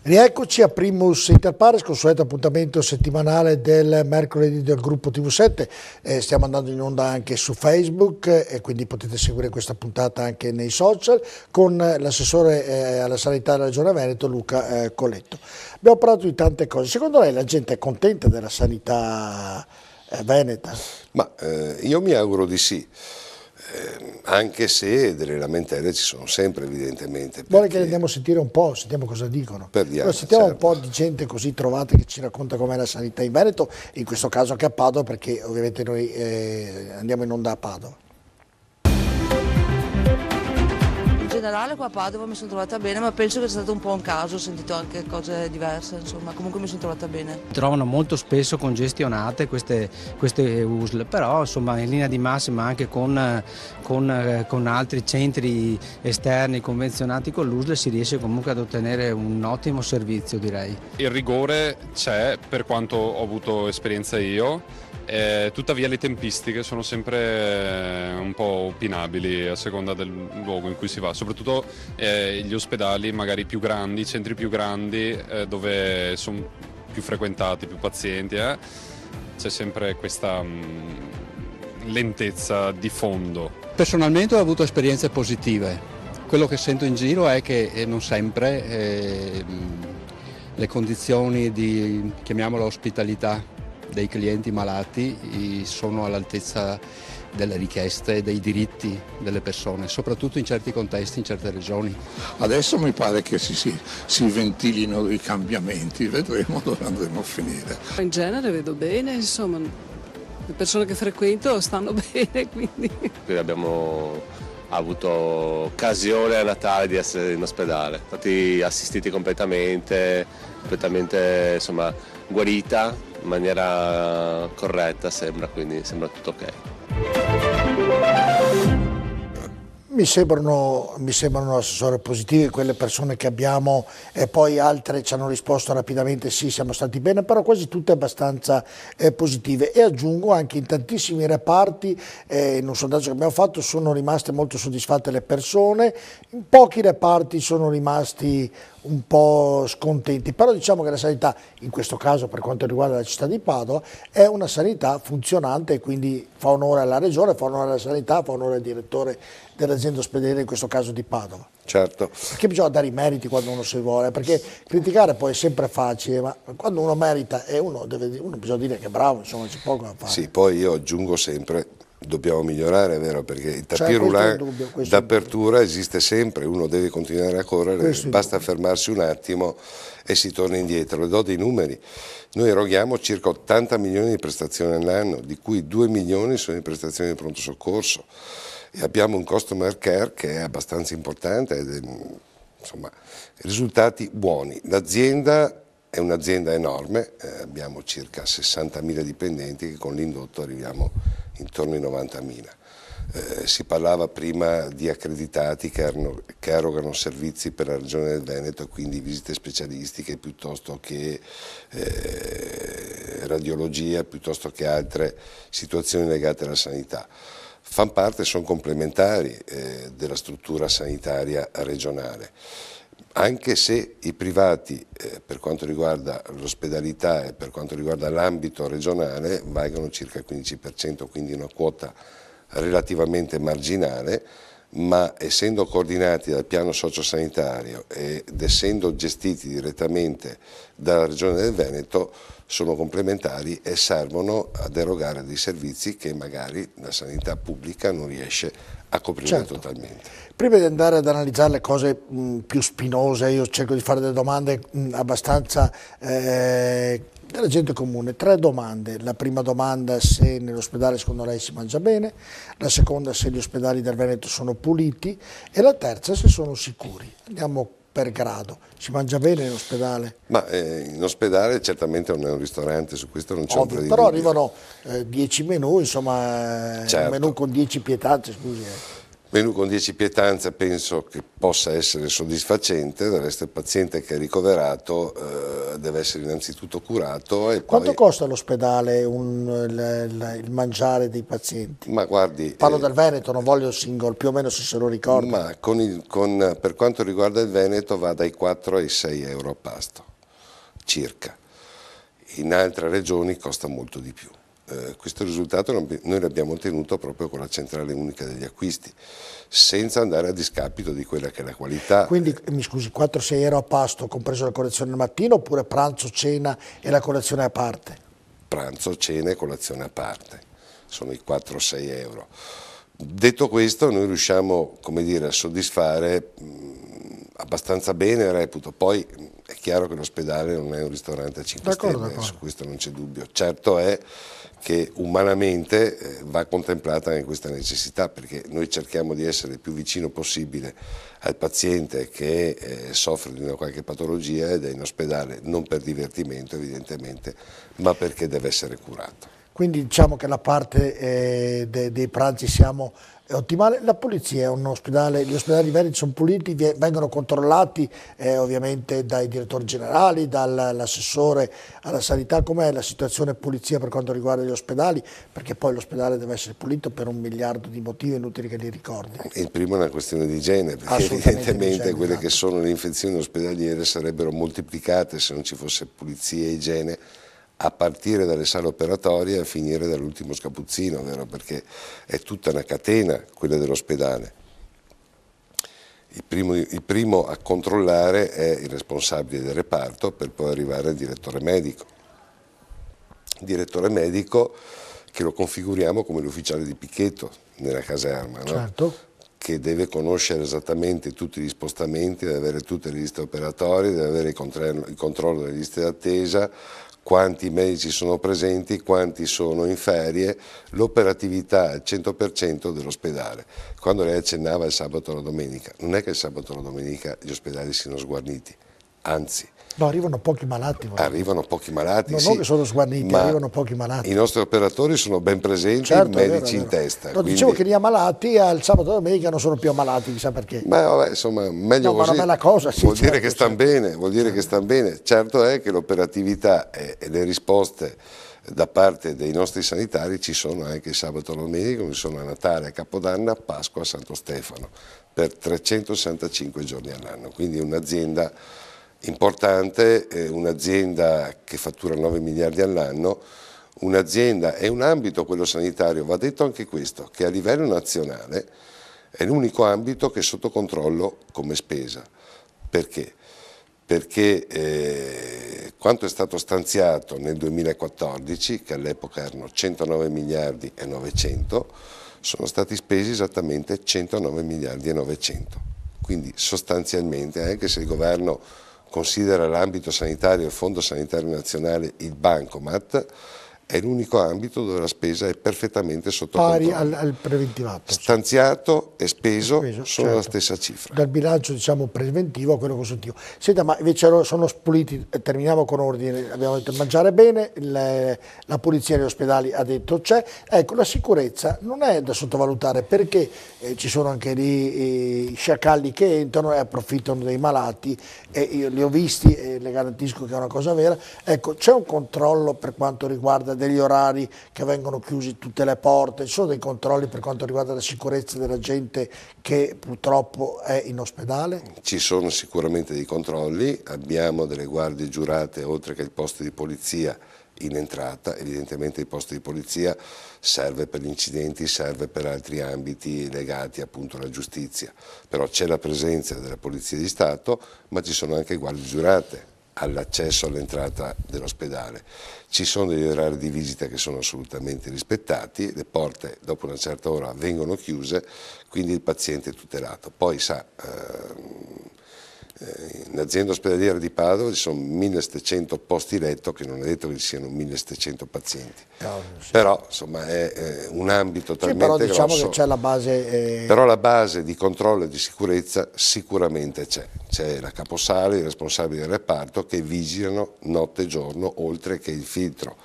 Rieccoci a Primus Inter Pares, consueto appuntamento settimanale del mercoledì del gruppo TV7. Stiamo andando in onda anche su Facebook e quindi potete seguire questa puntata anche nei social con l'assessore alla sanità della Regione Veneto Luca Colletto. Abbiamo parlato di tante cose. Secondo lei la gente è contenta della sanità veneta? Ma io mi auguro di sì. Anche se delle lamentele ci sono sempre, evidentemente. Vuole che ne andiamo a sentire un po', sentiamo cosa dicono. Allora, sentiamo certo. Un po' di gente così trovata che ci racconta com'è la sanità in Veneto, in questo caso anche a Padova, perché ovviamente noi andiamo in onda a Padova. In generale qua a Padova mi sono trovata bene, ma penso che sia stato un po' un caso, ho sentito anche cose diverse, insomma, comunque mi sono trovata bene. Trovano molto spesso congestionate queste USL, però insomma in linea di massima anche con altri centri esterni convenzionati con l'USL si riesce comunque ad ottenere un ottimo servizio, direi. Il rigore c'è per quanto ho avuto esperienza io. Tuttavia le tempistiche sono sempre un po' opinabili a seconda del luogo in cui si va, soprattutto gli ospedali magari più grandi, i centri più grandi dove sono più frequentati, più pazienti, c'è sempre questa lentezza di fondo. Personalmente ho avuto esperienze positive, quello che sento in giro è che non sempre le condizioni di, chiamiamola, ospitalità dei clienti malati sono all'altezza delle richieste e dei diritti delle persone, soprattutto in certi contesti, in certe regioni. Adesso mi pare che si ventilino dei cambiamenti, vedremo dove andremo a finire. In genere vedo bene, insomma, le persone che frequento stanno bene, quindi. Abbiamo avuto occasione a Natale di essere in ospedale, stati assistiti completamente insomma, guarita in maniera corretta, quindi sembra tutto ok. Mi sembrano assessore positivi quelle persone che abbiamo e poi altre ci hanno risposto rapidamente sì, siamo stati bene, però quasi tutte abbastanza positive, e aggiungo anche in tantissimi reparti, in un sondaggio che abbiamo fatto sono rimaste molto soddisfatte le persone, in pochi reparti sono rimasti un po' scontenti, però diciamo che la sanità, in questo caso per quanto riguarda la città di Padova, è una sanità funzionante e quindi fa onore alla regione, fa onore alla sanità, fa onore al direttore dell'azienda ospedaliera, in questo caso di Padova. Certo. Perché bisogna dare i meriti quando uno si vuole, perché criticare poi è sempre facile, ma quando uno merita e uno bisogna dire che è bravo, insomma c'è poco da fare. Sì, poi io aggiungo sempre, dobbiamo migliorare, è vero, perché il tapis roulant d'apertura esiste sempre, uno deve continuare a correre, basta fermarsi un attimo e si torna indietro. Le do dei numeri, noi eroghiamo circa 80 milioni di prestazioni all'anno, di cui 2 milioni sono in prestazioni di pronto soccorso, e abbiamo un customer care che è abbastanza importante, insomma, risultati buoni. L'azienda è un'azienda enorme, abbiamo circa 60.000 dipendenti, che con l'indotto arriviamo intorno ai 90.000. Si parlava prima di accreditati che erogano servizi per la Regione del Veneto, quindi visite specialistiche piuttosto che radiologia, piuttosto che altre situazioni legate alla sanità. Fan parte, sono complementari della struttura sanitaria regionale. Anche se i privati, per quanto riguarda l'ospedalità e per quanto riguarda l'ambito regionale, valgono circa il 15%, quindi una quota relativamente marginale, ma essendo coordinati dal piano sociosanitario ed essendo gestiti direttamente dalla Regione del Veneto, sono complementari e servono ad erogare dei servizi che magari la sanità pubblica non riesce a coprire totalmente. Prima di andare ad analizzare le cose più spinose, io cerco di fare delle domande abbastanza della gente comune. 3 domande. La prima domanda: se nell'ospedale secondo lei si mangia bene, la seconda se gli ospedali del Veneto sono puliti e la terza se sono sicuri. Andiamo per grado. Si mangia bene in ospedale? Ma in ospedale certamente non è un ristorante, su questo non c'è un dubbio. Però arrivano 10 menù, insomma, un menù con 10 pietanze, scusi. Menù con 10 pietanze penso che possa essere soddisfacente, del resto il paziente che è ricoverato deve essere innanzitutto curato. E quanto poi... costa all'ospedale il mangiare dei pazienti? Ma guardi, parlo del Veneto, non voglio il singolo, più o meno se lo ricordo. Ma per quanto riguarda il Veneto va dai 4 ai 6 euro a pasto, circa. In altre regioni costa molto di più. Questo risultato noi l'abbiamo ottenuto proprio con la centrale unica degli acquisti, senza andare a discapito di quella che è la qualità. Quindi, mi scusi, 4-6 euro a pasto, compreso la colazione al mattino, oppure pranzo, cena e la colazione a parte? Pranzo, cena e colazione a parte, sono i 4-6 euro. Detto questo, noi riusciamo, come dire, a soddisfare abbastanza bene, reputo. Poi è chiaro che l'ospedale non è un ristorante a 5 stelle, su questo non c'è dubbio. Certo è che umanamente va contemplata anche questa necessità, perché noi cerchiamo di essere il più vicino possibile al paziente che soffre di una qualche patologia ed è in ospedale non per divertimento evidentemente, ma perché deve essere curato. Quindi diciamo che la parte dei pranzi siamo ottimale. La polizia è un ospedale, gli ospedali di Veneto sono puliti, vengono controllati ovviamente dai direttori generali, dall'assessore alla sanità. Com'è la situazione polizia per quanto riguarda gli ospedali? Perché poi l'ospedale deve essere pulito per 1 miliardo di motivi inutili che li ricordi. Il primo è una questione di igiene, perché evidentemente quelle che sono le infezioni ospedaliere sarebbero moltiplicate se non ci fosse pulizia e igiene, a partire dalle sale operatorie a finire dall'ultimo scapuzzino, vero? Perché è tutta una catena quella dell'ospedale. Il primo a controllare è il responsabile del reparto, per poi arrivare al direttore medico. Il direttore medico che lo configuriamo come l'ufficiale di picchetto nella caserma, no? Certo. Che deve conoscere esattamente tutti gli spostamenti, deve avere tutte le liste operatorie, deve avere il controllo delle liste d'attesa, quanti medici sono presenti, quanti sono in ferie, l'operatività al 100% dell'ospedale. Quando lei accennava il sabato e la domenica, non è che il sabato e la domenica gli ospedali siano sguarniti, anzi. No, arrivano pochi malati. Arrivano pochi malati, non sì, che sono sguarniti, arrivano pochi malati. I nostri operatori sono ben presenti, certo, medici vero. in testa. No, quindi... Dicevo che gli ammalati al sabato e domenica non sono più ammalati, chissà perché. Ma vabbè, insomma, meglio così. Ma non è la cosa, sì, vuol certo, dire che stanno bene, vuol dire che stanno bene. Certo è che l'operatività e le risposte da parte dei nostri sanitari ci sono anche il sabato e la domenica, come sono a Natale, a Capodanno, a Pasqua, a Santo Stefano, per 365 giorni all'anno. Quindi un'azienda importante, un'azienda che fattura 9 miliardi all'anno, un'azienda e un ambito, quello sanitario, va detto anche questo, che a livello nazionale è l'unico ambito che è sotto controllo come spesa. Perché? Perché quanto è stato stanziato nel 2014, che all'epoca erano 109 miliardi e 900, sono stati spesi esattamente 109 miliardi e 900. Quindi sostanzialmente, anche se il governo considera l'ambito sanitario e il Fondo Sanitario Nazionale il bancomat, è l'unico ambito dove la spesa è perfettamente sotto controllo. Pari al preventivato. Stanziato e speso sono certo, la stessa cifra. Dal bilancio diciamo preventivo a quello consuntivo. Senta, ma invece sono puliti, terminiamo con ordine, abbiamo detto mangiare bene, la pulizia negli ospedali ha detto c'è, ecco la sicurezza non è da sottovalutare perché ci sono anche lì i sciacalli che entrano e approfittano dei malati e io li ho visti e le garantisco che è una cosa vera. Ecco, c'è un controllo per quanto riguarda degli orari che vengono chiusi tutte le porte, ci sono dei controlli per quanto riguarda la sicurezza della gente che purtroppo è in ospedale? Ci sono sicuramente dei controlli, abbiamo delle guardie giurate oltre che il posto di polizia in entrata, evidentemente il posto di polizia serve per gli incidenti, serve per altri ambiti legati appunto alla giustizia, però c'è la presenza della Polizia di Stato, ma ci sono anche guardie giurate all'accesso all'entrata dell'ospedale. Ci sono degli orari di visita che sono assolutamente rispettati, le porte dopo una certa ora vengono chiuse, quindi il paziente è tutelato. Poi sa, in azienda ospedaliera di Padova ci sono 1700 posti letto, che non è detto che ci siano 1700 pazienti, però insomma è un ambito talmente però diciamo grosso, che c'è la base però la base di controllo e di sicurezza sicuramente c'è la caposale, i responsabili del reparto che vigilano notte e giorno, oltre che il filtro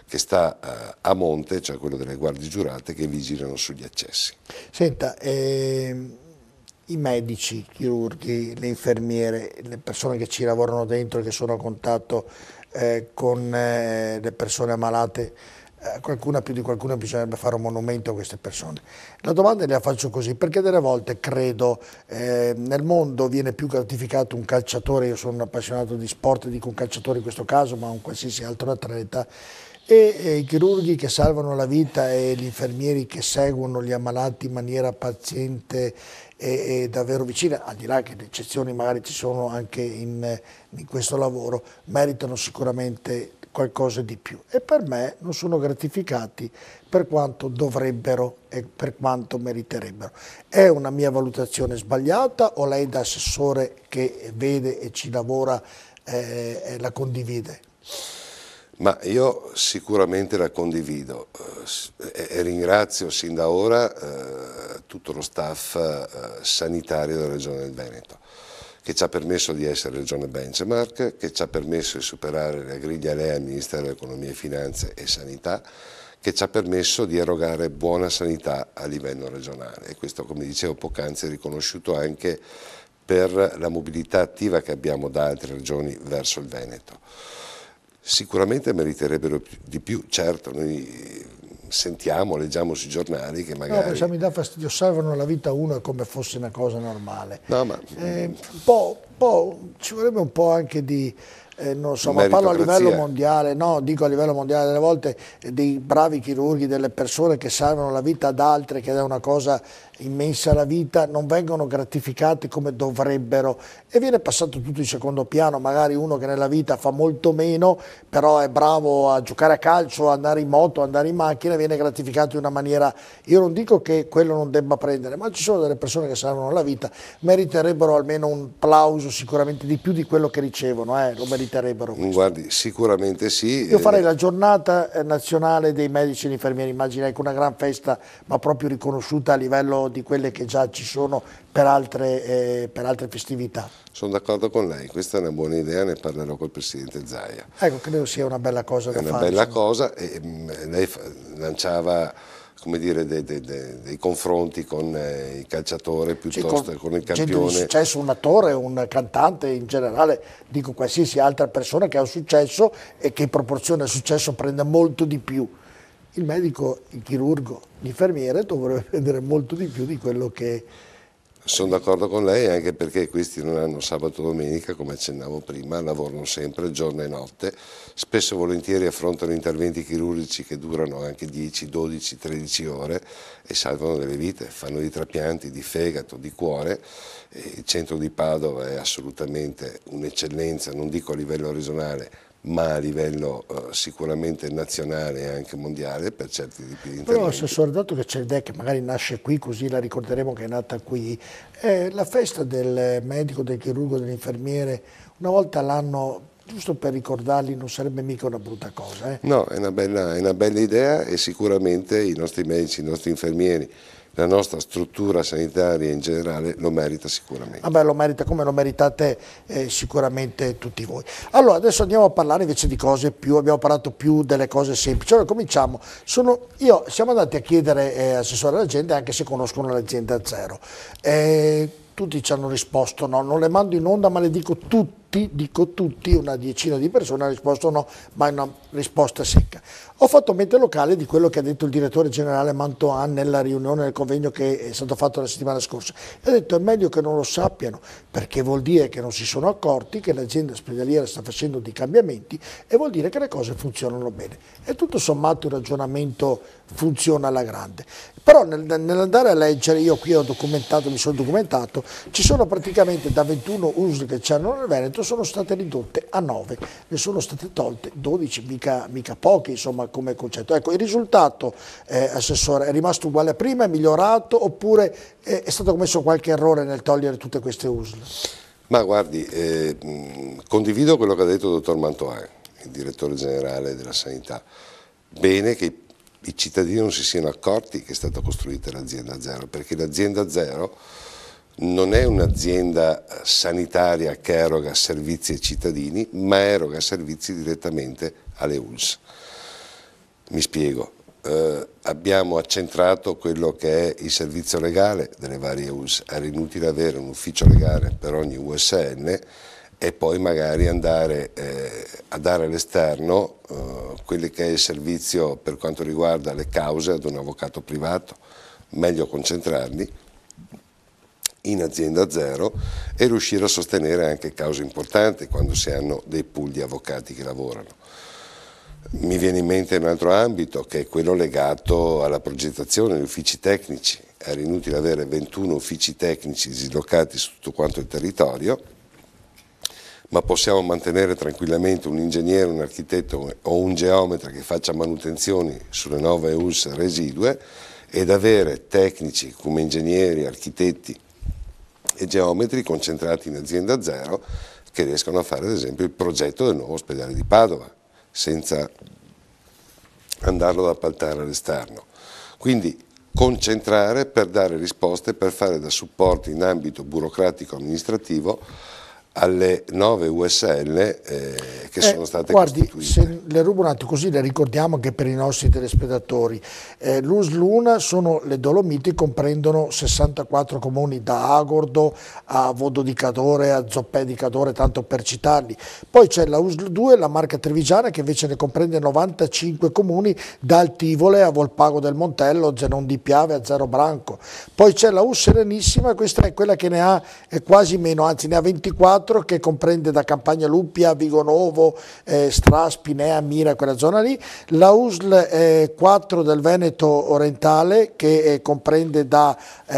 che sta a monte, cioè quello delle guardie giurate che vigilano sugli accessi. Senta, i medici, i chirurghi, le infermiere, le persone che ci lavorano dentro, che sono a contatto con le persone ammalate, qualcuna più di qualcuno bisognerebbe fare un monumento a queste persone. La domanda la faccio così, perché delle volte credo nel mondo viene più gratificato un calciatore, io sono un appassionato di sport, dico un calciatore in questo caso, ma un qualsiasi altro atleta, e i chirurghi che salvano la vita e gli infermieri che seguono gli ammalati in maniera paziente e davvero vicina, al di là che le eccezioni magari ci sono anche in questo lavoro, meritano sicuramente qualcosa di più, e per me non sono gratificati per quanto dovrebbero e per quanto meriterebbero. È una mia valutazione sbagliata o lei da assessore che vede e ci lavora la condivide? Ma io sicuramente la condivido e ringrazio sin da ora tutto lo staff sanitario della Regione del Veneto, che ci ha permesso di essere regione benchmark, che ci ha permesso di superare la griglia LEA al Ministero dell'Economia e Finanze e Sanità, che ci ha permesso di erogare buona sanità a livello regionale, e questo, come dicevo poc'anzi, è riconosciuto anche per la mobilità attiva che abbiamo da altre regioni verso il Veneto. Sicuramente meriterebbero di più, certo, noi sentiamo, leggiamo sui giornali che magari... No, mi dà fastidio, salvano la vita a uno come fosse una cosa normale. No, ma... ci vorrebbe un po' anche di... non so, ma parlo a livello mondiale, no, dico a livello mondiale, delle volte dei bravi chirurghi, delle persone che salvano la vita ad altre, che è una cosa immensa la vita, non vengono gratificati come dovrebbero e viene passato tutto in secondo piano. Magari uno che nella vita fa molto meno, però è bravo a giocare a calcio, andare in moto, andare in macchina, viene gratificato in una maniera, io non dico che quello non debba prendere, ma ci sono delle persone che salvano la vita, meriterebbero almeno un plauso sicuramente di più di quello che ricevono, lo meriterebbero. Guardi, sicuramente sì. Io farei la giornata nazionale dei medici e degli infermieri, immaginai con una gran festa, ma proprio riconosciuta a livello di quelle che già ci sono per altre festività. Sono d'accordo con lei, questa è una buona idea, ne parlerò col Presidente Zaia. Ecco, credo sia una bella cosa da fare. È una bella cosa, e lei lanciava, come dire, dei confronti con il calciatore piuttosto che con il campione. Gente di successo, un attore, un cantante, in generale, dico qualsiasi altra persona che ha un successo e che in proporzione al successo prende molto di più. Il medico, il chirurgo, l'infermiere dovrebbe prendere molto di più di quello che... Sono d'accordo con lei, anche perché questi non hanno sabato e domenica, come accennavo prima, lavorano sempre giorno e notte, spesso e volentieri affrontano interventi chirurgici che durano anche 10, 12, 13 ore e salvano delle vite, fanno di trapianti, di fegato, di cuore. Il centro di Padova è assolutamente un'eccellenza, non dico a livello regionale, ma a livello sicuramente nazionale e anche mondiale per certi tipi di interventi. Però, assessore, dato che c'è l'idea che magari nasce qui, così la ricorderemo che è nata qui, la festa del medico, del chirurgo, dell'infermiere, una volta all'anno, giusto per ricordarli, non sarebbe mica una brutta cosa. No, è una bella idea, e sicuramente i nostri medici, i nostri infermieri, la nostra struttura sanitaria in generale lo merita sicuramente. Vabbè, lo merita come lo meritate sicuramente tutti voi. Allora, adesso andiamo a parlare invece di cose più, abbiamo parlato più delle cose semplici. Allora, cominciamo. Siamo andati a chiedere, assessore, alla gente anche se conoscono l'azienda Zero. Tutti ci hanno risposto no, non le mando in onda, ma le dico tutti, una decina di persone hanno risposto no, ma è una risposta secca. Ho fatto mente locale di quello che ha detto il direttore generale Mantoan nella riunione del convegno che è stato fatto la settimana scorsa. E ha detto è meglio che non lo sappiano, perché vuol dire che non si sono accorti che l'azienda ospedaliera sta facendo dei cambiamenti e vuol dire che le cose funzionano bene. E tutto sommato il ragionamento funziona alla grande. Però nell'andare a leggere, io qui mi sono documentato, ci sono praticamente da 21 USL che c'erano nel Veneto, sono state ridotte a 9, ne sono state tolte 12, mica poche insomma come concetto. Ecco, il risultato, assessore, è rimasto uguale a prima, è migliorato oppure è stato commesso qualche errore nel togliere tutte queste USL? Ma guardi, condivido quello che ha detto il dottor Mantoan, il direttore generale della sanità. Bene che i cittadini non si siano accorti che è stata costruita l'azienda Zero, perché l'azienda Zero non è un'azienda sanitaria che eroga servizi ai cittadini, ma eroga servizi direttamente alle ULSS. Mi spiego. Abbiamo accentrato quello che è il servizio legale delle varie ULSS. Era inutile avere un ufficio legale per ogni USL e poi magari andare a dare all'esterno quello che è il servizio per quanto riguarda le cause ad un avvocato privato. Meglio concentrarli in azienda zero e riuscire a sostenere anche cause importanti quando si hanno dei pool di avvocati che lavorano. Mi viene in mente un altro ambito che è quello legato alla progettazione degli uffici tecnici. Era inutile avere 21 uffici tecnici dislocati su tutto quanto il territorio, ma possiamo mantenere tranquillamente un ingegnere, un architetto o un geometra che faccia manutenzioni sulle nuove ULSS residue ed avere tecnici come ingegneri, architetti e geometri concentrati in azienda zero che riescono a fare ad esempio il progetto del nuovo ospedale di Padova senza andarlo ad appaltare all'esterno. Quindi concentrare per dare risposte, per fare da supporto in ambito burocratico amministrativo alle 9 USL che sono state costituite. Se le rubo un attimo così le ricordiamo anche per i nostri telespettatori. L'USL Luna sono le Dolomiti, comprendono 64 comuni da Agordo a Vodo di Cadore a Zoppè di Cadore, tanto per citarli. Poi c'è la USL 2, la Marca Trevigiana, che invece ne comprende 95 comuni da Altivole a Volpago del Montello, Zenon di Piave a Zero Branco. Poi c'è la US Serenissima, questa è quella che ne ha quasi meno, anzi ne ha 24, che comprende da Campagna Luppia, Vigonovo, Stra, Spinea, Mira, quella zona lì. La USL 4 del Veneto orientale che comprende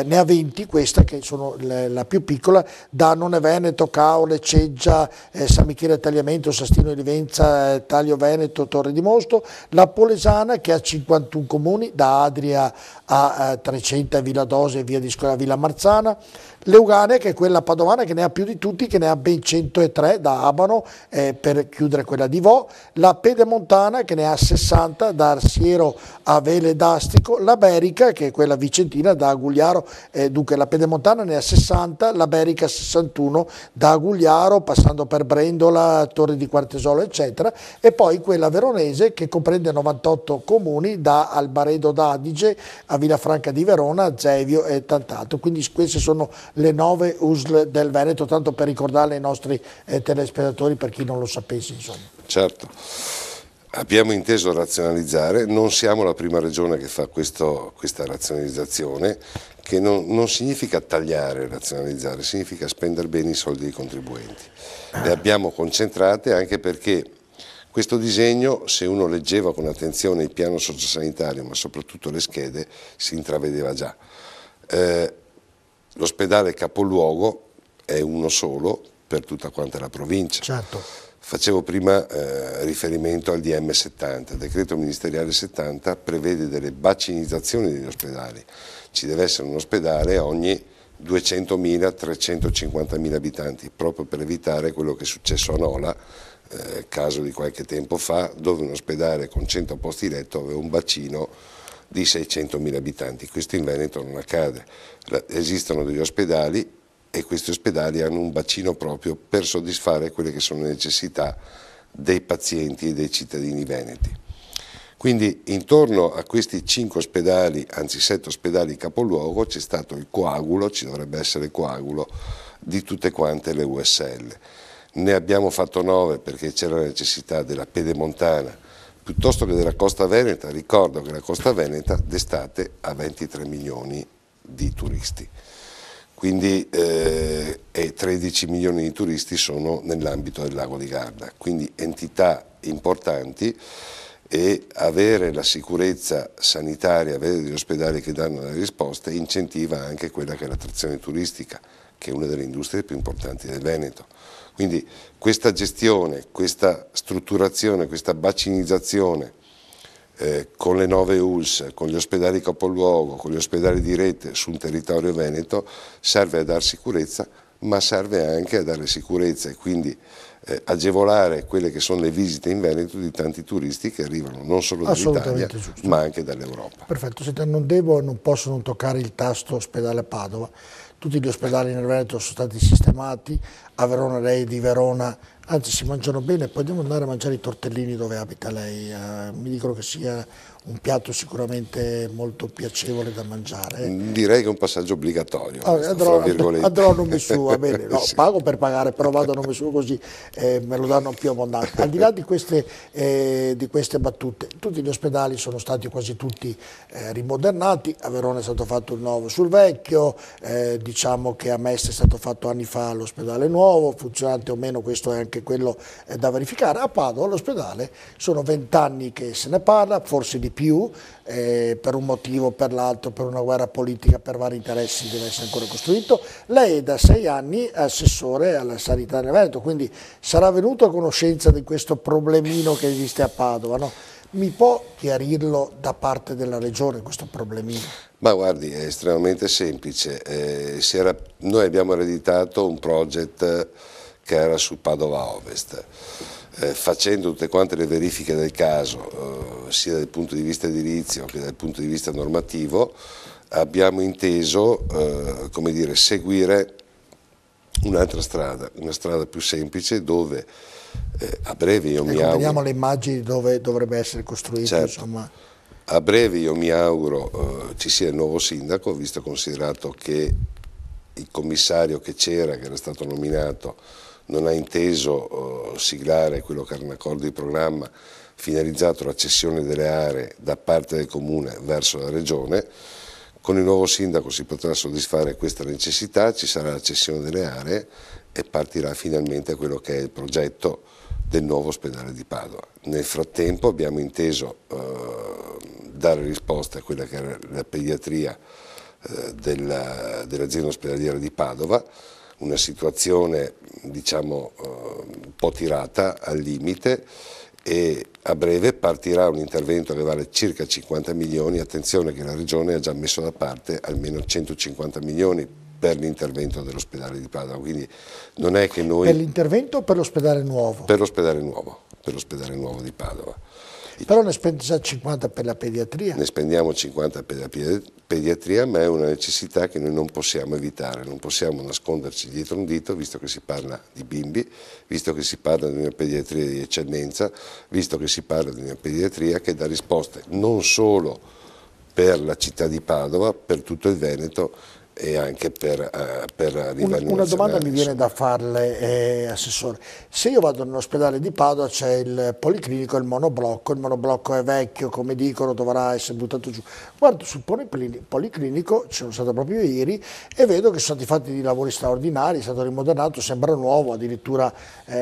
ne ha 20, questa che sono la più piccola, da None Veneto, Caole, Ceggia, San Michele Tagliamento, Sastino di Livenza, Taglio Veneto, Torre di Mosto. La Polesana che ha 51 comuni, da Adria a Trecenta, Villa Dose e via di Scuola Villa Marzana. Leugane, che è quella padovana che ne ha più di tutti, che ne ha ben 103 da Abano per chiudere quella di Vo, la Pedemontana che ne ha 60 da Arsiero a Vele d'Astico, la Berica che è quella vicentina da Agugliaro, dunque la Pedemontana ne ha 60, la Berica 61 da Agugliaro passando per Brendola, Torre di Quartesolo eccetera, e poi quella veronese che comprende 98 comuni da Albaredo d'Adige a Villafranca di Verona, a Zevio e tant'altro. Quindi queste sono le 9 USL del Veneto, tanto per ricordarle ai nostri telespettatori, per chi non lo sapesse, insomma. Certo, abbiamo inteso razionalizzare, non siamo la prima regione che fa questa razionalizzazione, che non significa tagliare e razionalizzare, significa spendere bene i soldi dei contribuenti. Le abbiamo concentrate anche perché questo disegno, se uno leggeva con attenzione il piano sociosanitario, ma soprattutto le schede, si intravedeva già. L'ospedale capoluogo è uno solo per tutta quanta la provincia. Certo. Facevo prima riferimento al DM 70, il decreto ministeriale 70 prevede delle bacinizzazioni degli ospedali. Ci deve essere un ospedale ogni 200.000, 350.000 abitanti, proprio per evitare quello che è successo a Nola, caso di qualche tempo fa, dove un ospedale con 100 posti letto aveva un bacino di 600.000 abitanti. Questo in Veneto non accade. Esistono degli ospedali e questi ospedali hanno un bacino proprio per soddisfare quelle che sono le necessità dei pazienti e dei cittadini veneti. Quindi intorno a questi 5 ospedali, anzi 7 ospedali capoluogo, c'è stato il coagulo, ci dovrebbe essere il coagulo di tutte quante le USL. Ne abbiamo fatto 9 perché c'era la necessità della Pedemontana, piuttosto che della Costa Veneta. Ricordo che la Costa Veneta d'estate ha 23 milioni di turisti, quindi 13 milioni di turisti sono nell'ambito del lago di Garda, quindi entità importanti, e avere la sicurezza sanitaria, avere degli ospedali che danno le risposte incentiva anche quella che è l'attrazione turistica, che è una delle industrie più importanti del Veneto. Quindi questa gestione, questa strutturazione, questa bacinizzazione con le 9 ULSS, con gli ospedali capoluogo, con gli ospedali di rete su un territorio veneto, serve a dar sicurezza, ma serve anche a dare sicurezza e quindi agevolare quelle che sono le visite in Veneto di tanti turisti che arrivano non solo dall'Italia ma anche dall'Europa. Perfetto, senta, non posso non toccare il tasto ospedale Padova. Tutti gli ospedali nel Veneto sono stati sistemati, a Verona lei di Verona Anzi, si mangiano bene, poi devo andare a mangiare i tortellini dove abita lei. Mi dicono che sia un piatto sicuramente molto piacevole da mangiare. Direi che è un passaggio obbligatorio. Andrò a nome suo, va bene, no, sì. Pago per pagare, però vado a nome suo così me lo danno più abbondante. Al di là di queste battute, tutti gli ospedali sono stati quasi tutti rimodernati, a Verona è stato fatto il nuovo sul vecchio, diciamo che a Mestre è stato fatto anni fa l'ospedale nuovo, funzionante o meno, questo è anche quello da verificare. A Padova l'ospedale sono 20 anni che se ne parla, forse di più, per un motivo o per l'altro, per una guerra politica, per vari interessi deve essere ancora costruito. Lei è da 6 anni assessore alla sanità del Veneto, quindi sarà venuto a conoscenza di questo problemino che esiste a Padova, no? Mi può chiarirlo da parte della Regione questo problemino? Ma guardi, è estremamente semplice. Noi abbiamo ereditato un project che era su Padova Ovest. Facendo tutte quante le verifiche del caso, sia dal punto di vista edilizio che dal punto di vista normativo, abbiamo inteso come dire, seguire un'altra strada, una strada più semplice dove a breve io mi auguro... Vediamo le immagini dove dovrebbe essere costruito, certo. Insomma. A breve io mi auguro ci sia il nuovo sindaco, visto considerato che il commissario che c'era, che era stato nominato, non ha inteso siglare quello che era un accordo di programma finalizzato alla cessione delle aree da parte del Comune verso la Regione. Con il nuovo sindaco si potrà soddisfare questa necessità, ci sarà la cessione delle aree e partirà finalmente quello che è il progetto del nuovo ospedale di Padova. Nel frattempo abbiamo inteso dare risposta a quella che era la pediatria dell'azienda ospedaliera di Padova, una situazione diciamo un po' tirata al limite, e a breve partirà un intervento che vale circa 50 milioni, attenzione che la Regione ha già messo da parte almeno 150 milioni per l'intervento dell'ospedale di Padova, quindi non è che noi... Per l'intervento o per l'ospedale nuovo? Per l'ospedale nuovo di Padova. Però ne spende già 50 per la pediatria? Ne spendiamo 50 per la pediatria, ma è una necessità che noi non possiamo evitare, non possiamo nasconderci dietro un dito, visto che si parla di bimbi, visto che si parla di una pediatria di eccellenza, visto che si parla di una pediatria che dà risposte non solo per la città di Padova, per tutto il Veneto e anche per livello una nazionale. Domanda mi viene da farle, Assessore. Se io vado nell'ospedale di Padova c'è il policlinico e il monoblocco è vecchio, come dicono, dovrà essere buttato giù. Guardo sul policlinico, ci sono stato proprio ieri, e vedo che sono stati fatti dei lavori straordinari, è stato rimodernato, sembra nuovo, addirittura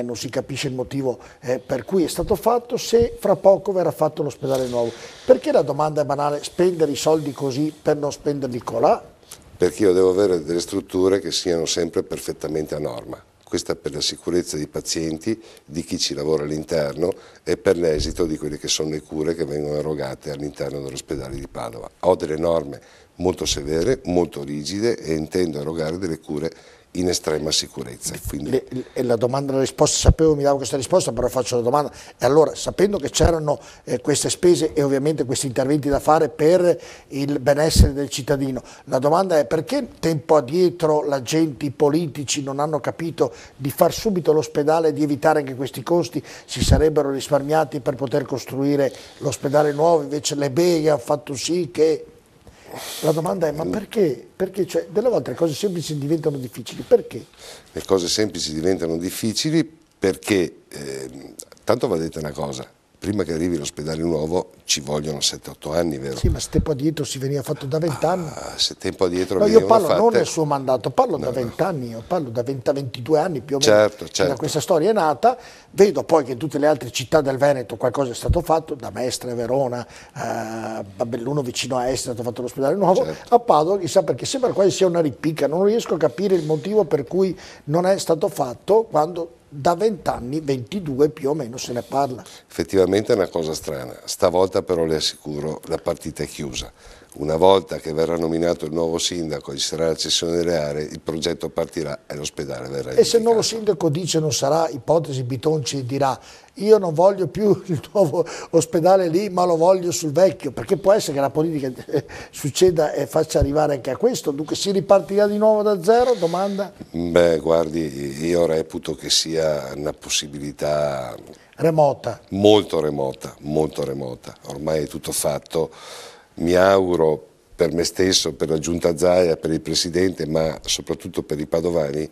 non si capisce il motivo per cui è stato fatto. Se fra poco verrà fatto l'ospedale nuovo, perché la domanda è banale, spendere i soldi così per non spenderli colà? Perché io devo avere delle strutture che siano sempre perfettamente a norma. Questa per la sicurezza dei pazienti, di chi ci lavora all'interno e per l'esito di quelle che sono le cure che vengono erogate all'interno dell'ospedale di Padova. Ho delle norme molto severe, molto rigide e intendo erogare delle cure in estrema sicurezza. Quindi... La domanda e la risposta, sapevo mi dava questa risposta, però faccio la domanda. E allora, sapendo che c'erano queste spese e ovviamente questi interventi da fare per il benessere del cittadino, la domanda è: perché tempo addietro la gente, i politici non hanno capito di far subito l'ospedale e di evitare anche questi costi? Si sarebbero risparmiati per poter costruire l'ospedale nuovo, invece le beghe hanno fatto sì che... La domanda è: ma perché? Perché cioè, delle volte le cose semplici diventano difficili, perché? Le cose semplici diventano difficili perché, tanto va detta una cosa, prima che arrivi l'ospedale nuovo ci vogliono 7-8 anni, vero? Sì, ma se tempo addietro si veniva fatto da 20 anni. Se tempo addietro no, venivano io parlo fatte... non del suo mandato, parlo da 20 anni, io parlo da 20-22 anni più o meno. Certo. Da questa storia è nata, vedo poi che in tutte le altre città del Veneto qualcosa è stato fatto, da Mestre, Verona, a Belluno vicino a Est è stato fatto l'ospedale nuovo, certo. A Padova chissà perché, sembra quasi sia una ripicca, non riesco a capire il motivo per cui non è stato fatto quando... Da 20 anni, 22 più o meno se ne parla. Effettivamente è una cosa strana, stavolta però le assicuro la partita è chiusa. Una volta che verrà nominato il nuovo sindaco e ci sarà la cessione delle aree, il progetto partirà e l'ospedale verrà edificato. E se il nuovo sindaco dice, non sarà ipotesi, Bitonci dirà io non voglio più il nuovo ospedale lì ma lo voglio sul vecchio, perché può essere che la politica succeda e faccia arrivare anche a questo, dunque si ripartirà di nuovo da zero? Domanda? Beh, guardi, io reputo che sia una possibilità remota. Molto remota, ormai è tutto fatto. Mi auguro per me stesso, per la Giunta Zaia, per il Presidente, ma soprattutto per i padovani,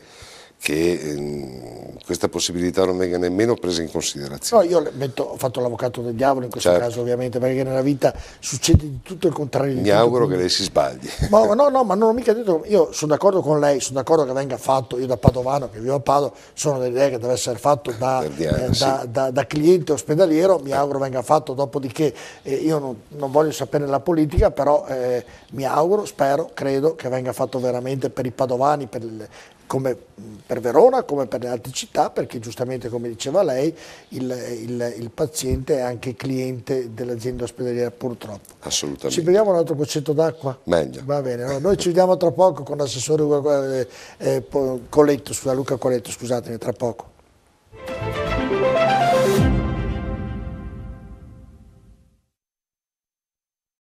che questa possibilità non venga nemmeno presa in considerazione. No, io ho fatto l'avvocato del diavolo in questo caso, ovviamente, perché nella vita succede di tutto il contrario. Mi auguro che lei si sbagli. Ma no, ma non ho mica detto, io sono d'accordo con lei, sono d'accordo che venga fatto, io da padovano, che vivo a Padova, sono dell'idea che deve essere fatto da cliente ospedaliero, mi auguro venga fatto, dopodiché io non voglio sapere la politica, però mi auguro, spero, credo che venga fatto veramente per i padovani, come per Verona, come per le altre città, perché giustamente, come diceva lei, il paziente è anche cliente dell'azienda ospedaliera, purtroppo. Assolutamente. Ci beviamo un altro boccetto d'acqua? Meglio. Va bene, no? Noi ci vediamo tra poco con l'assessore Luca Coletto, scusatemi, tra poco.